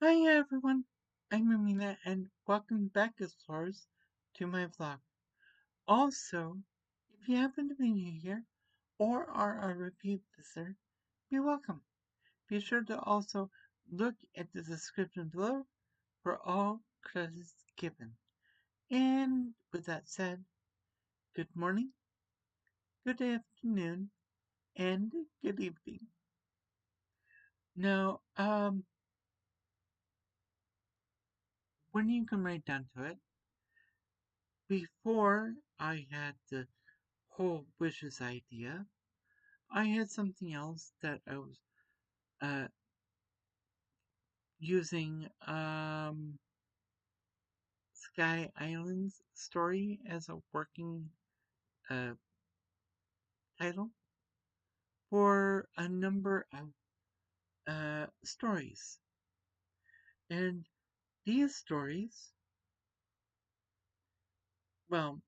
Hi everyone, I'm Amena and welcome back explorers to my vlog. Also, if you happen to be new here or are a repeat visitor, be welcome. Be sure to also look at the description below for all credits given. And with that said, good morning, good afternoon, and good evening. Now, when you come right down to it, before I had the whole wishes idea, I had something else that I was uh, using Sky Island's story as a working uh, title for a number of stories. And these stories, well,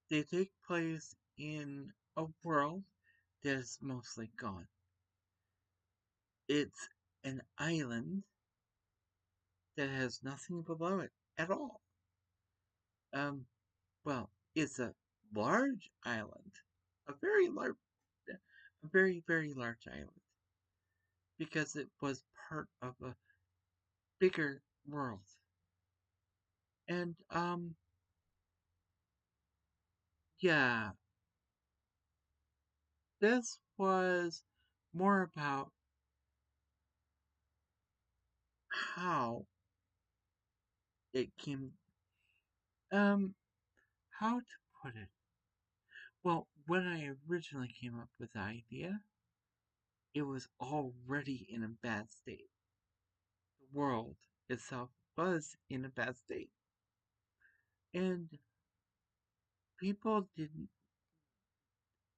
they take place in a world that is mostly gone. It's an island that has nothing below it at all. Um, well, it's a large island, a very large, a very large island, because it was part of a bigger world. And yeah, this was more about how it came. Um, how to put it? Well, when I originally came up with the idea, it was already in a bad state. The world itself was in a bad state. And people didn't,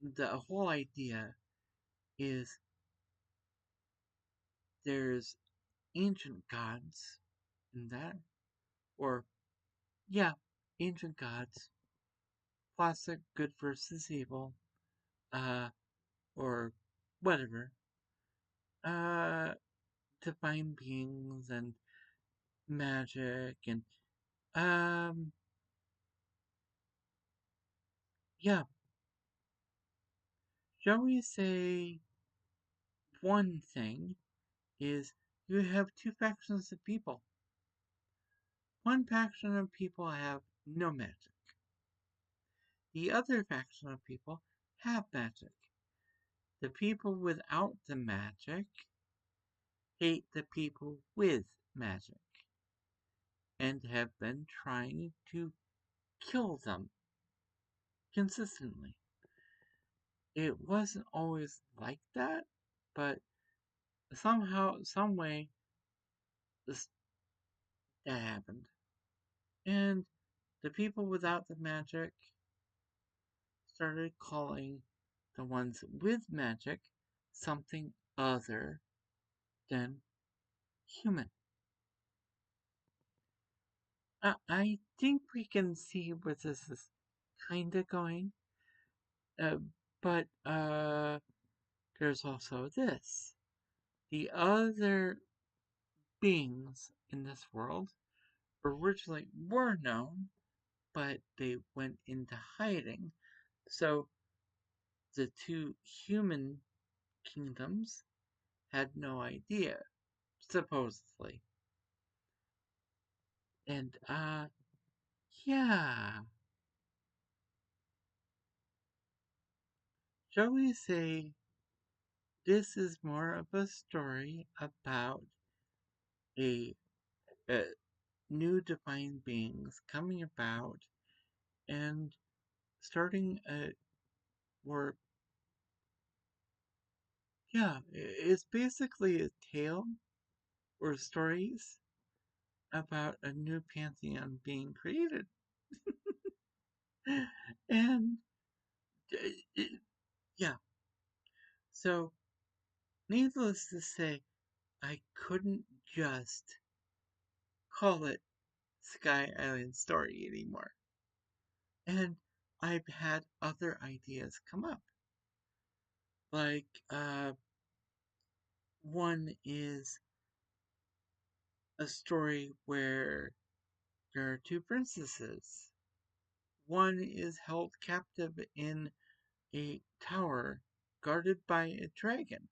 the whole idea is there's ancient gods in that, or yeah, ancient gods, classic good versus evil, uh, or whatever, uh, divine beings and magic and, um, yeah, shall we say one thing is you have two factions of people. One faction of people have no magic. The other faction of people have magic. The people without the magic hate the people with magic and have been trying to kill them consistently. It wasn't always like that, but somehow, some way, this that happened. And the people without the magic started calling the ones with magic something other than human. I think we can see where this is kind of going, uh, but there's also this. The other beings in this world originally were known, but they went into hiding. So the two human kingdoms had no idea, supposedly. And, yeah. Shall we say this is more of a story about a, a new divine beings coming about and starting a, or, yeah, it's basically a tale or stories about a new pantheon being created. And, yeah, so needless to say, I couldn't just call it Sky Island Story anymore. And I've had other ideas come up. Like, one is a story where there are two princesses. One is held captive in a tower guarded by a dragon.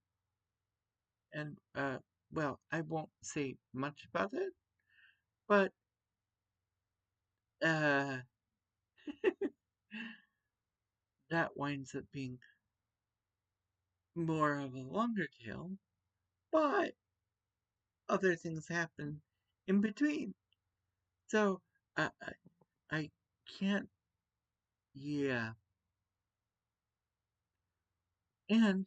And, well, I won't say much about it, but, that winds up being more of a longer tale, but other things happen in between. So, I can't, yeah. And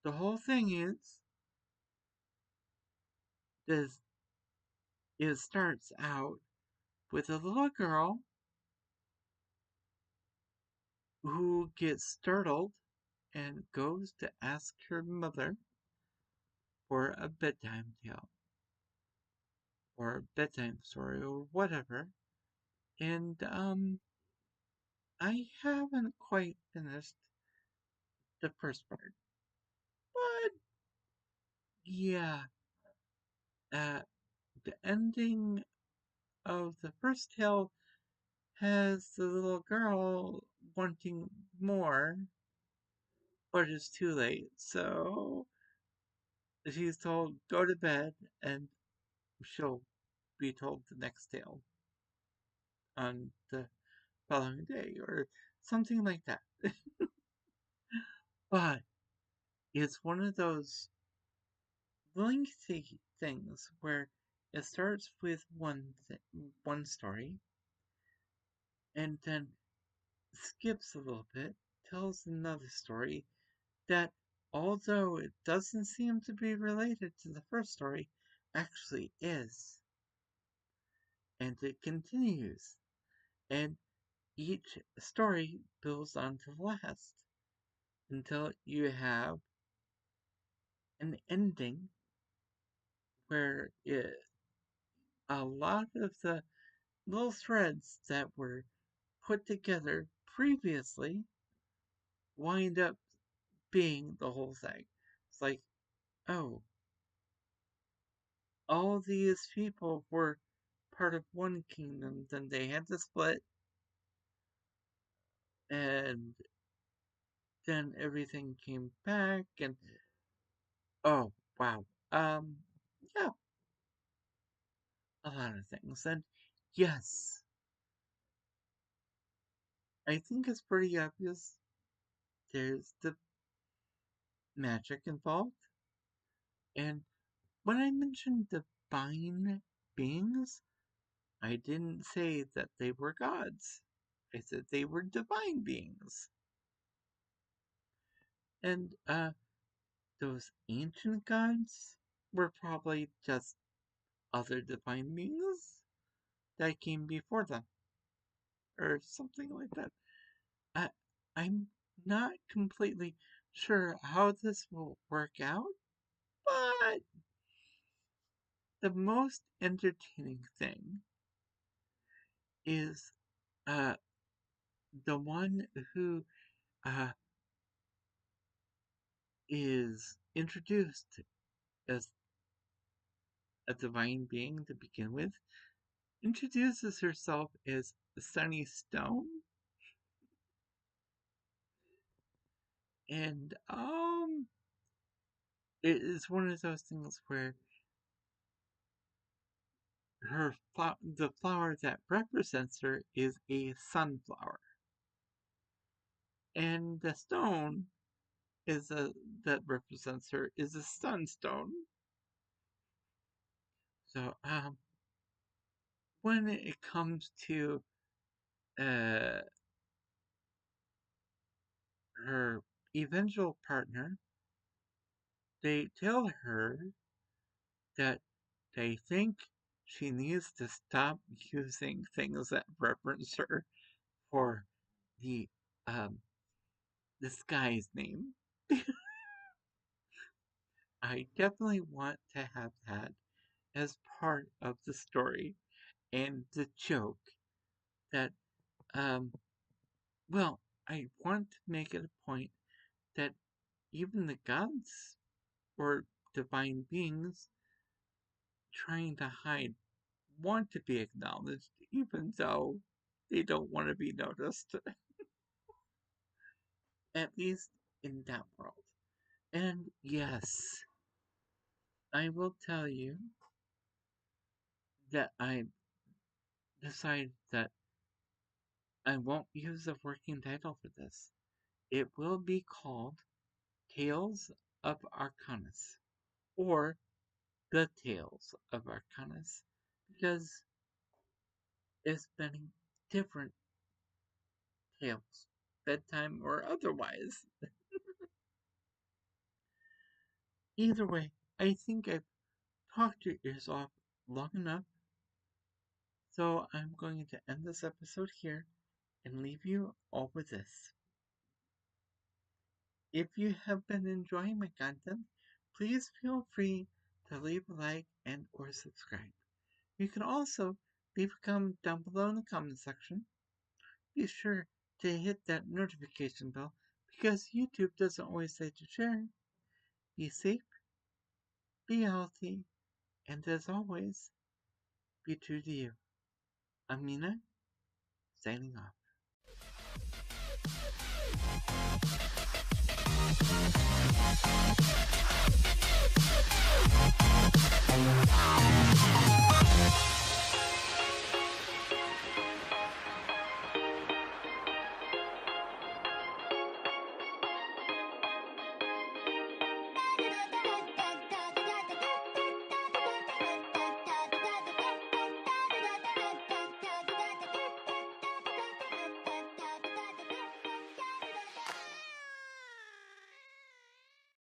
the whole thing is, it starts out with a little girl who gets startled and goes to ask her mother for a bedtime tale or a bedtime story or whatever. And I haven't quite finished the first part, but yeah, uh, the ending of the first tale has the little girl wanting more, but it's too late. So she's told, go to bed, and she'll be told the next tale on the following day or something like that. But it's one of those lengthy things where it starts with one story and then skips a little bit, tells another story that, although it doesn't seem to be related to the first story, actually is. And it continues. And each story builds onto the last until you have an ending where a lot of the little threads that were put together previously wind up being the whole thing. It's like, oh, all these people were part of one kingdom, then they had to split, and then everything came back, and oh, wow. Yeah, a lot of things. And yes, I think it's pretty obvious there's the magic involved. And when I mentioned divine beings, I didn't say that they were gods. I said they were divine beings. And those ancient gods were probably just other divine beings that came before them, or something like that. I, I'm not completely sure how this will work out, but the most entertaining thing is uh, the one who uh, is introduced as a divine being to begin with, introduces herself as Sunny Stone. And it is one of those things where the flower that represents her is a sunflower, and the stone that represents her is a sunstone. So when it comes to uh, her eventual partner, they tell her that they think she needs to stop using things that reference her for the um, this guy's name. I definitely want to have that as part of the story and the joke that, well, I want to make it a point that even the gods or divine beings trying to hide want to be acknowledged, even though they don't want to be noticed. At least in that world. And yes, I will tell you that I decided that I won't use a working title for this. It will be called Tales of Arcanus, or The Tales of Arcanus, because it's many different tales, bedtime or otherwise. Either way, I think I've talked your ears off long enough, so I'm going to end this episode here and leave you all with this. If you have been enjoying my content, please feel free to leave a like and or subscribe. You can also leave a comment down below in the comment section. Be sure to hit that notification bell because YouTube doesn't always say to share. Be safe, be healthy, and as always, be true to you. Amena, signing off.